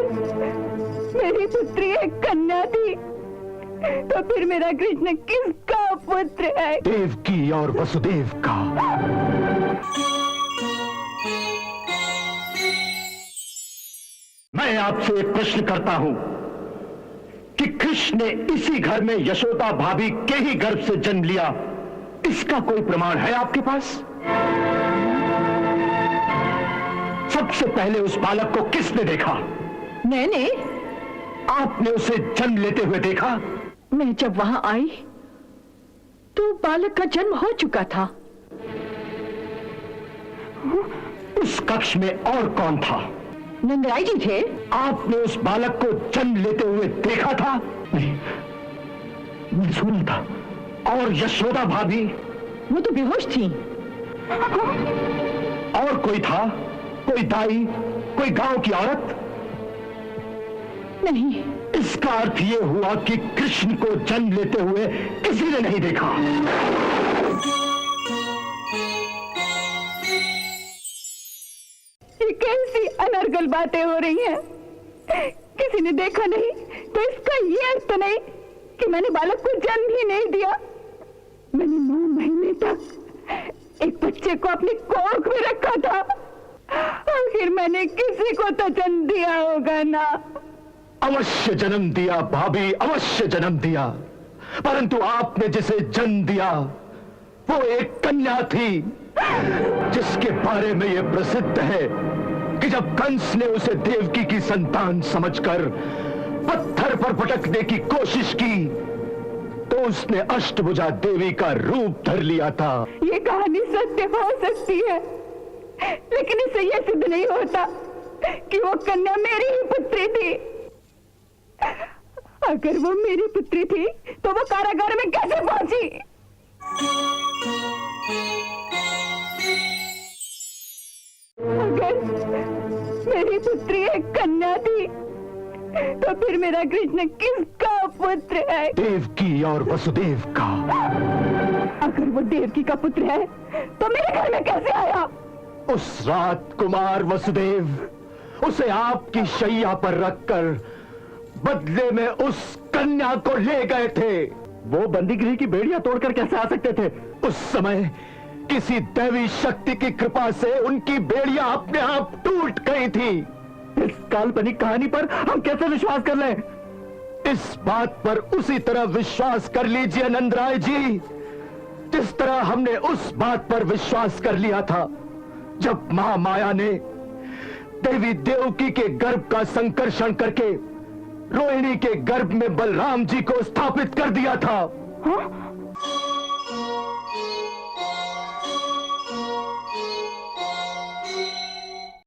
अगर मेरी पुत्री एक कन्या थी तो फिर मेरा कृष्ण किसका पुत्र है? देवकी और वसुदेव का। मैं आपसे एक प्रश्न करता हूं कि कृष्ण ने इसी घर में यशोदा भाभी के ही गर्भ से जन्म लिया, इसका कोई प्रमाण है आपके पास? सबसे पहले उस बालक को किसने देखा? मैंने। आपने उसे जन्म लेते हुए देखा? मैं जब वहां आई तो बालक का जन्म हो चुका था। उस कक्ष में और कौन था? नंदराय जी थे। आपने उस बालक को जन्म लेते हुए देखा था? नहीं, मैं सुना था। और यशोदा भाभी? वो तो बेहोश थी। और कोई था? कोई दाई, कोई गांव की औरत? नहीं। इसका अर्थ ये हुआ कि कृष्ण को जन्म लेते हुए किसी ने नहीं देखा। ये कैसी अनर्गल बातें हो रही हैं? किसी ने देखा नहीं तो इसका ये अर्थ तो नहीं कि मैंने बालक को जन्म ही नहीं दिया। मैंने 9 महीने तक एक बच्चे को अपनी कोख में रखा था। आखिर मैंने किसी को तो जन्म दिया होगा ना? अवश्य जन्म दिया भाभी, अवश्य जन्म दिया, परंतु आपने जिसे जन्म दिया वो एक कन्या थी, जिसके बारे में यह प्रसिद्ध है कि जब कंस ने उसे देवकी की संतान समझकर पत्थर पर पटकने की कोशिश की तो उसने अष्टभुजा देवी का रूप धर लिया था। ये कहानी सत्य हो सकती है, लेकिन इससे यह सिद्ध नहीं होता कि वो कन्या मेरी ही पुत्री थी। अगर वो मेरी पुत्री थी तो वो कारागार में कैसे पहुंची? अगर मेरी पुत्री एक कन्या थी तो फिर मेरा कृष्ण किसका पुत्र है? देवकी और वसुदेव का। अगर वो देवकी का पुत्र है तो मेरे घर में कैसे आया? उस रात कुमार वसुदेव उसे आपकी शैया पर रखकर बदले में उस कन्या को ले गए थे। वो बंदीगृह की बेड़ियां तोड़कर कैसे आ सकते थे? उस समय किसी दैवी शक्ति की कृपा से उनकी बेड़ियां अपने आप टूट गई थी। इस काल्पनिक कहानी पर हम कैसे विश्वास कर लें? इस बात पर उसी तरह विश्वास कर लीजिए नंदराय जी, जिस तरह हमने उस बात पर विश्वास कर लिया था जब महामाया ने देवी देवकी के गर्भ का संकर्षण करके रोहिणी के गर्भ में बलराम जी को स्थापित कर दिया था। हाँ?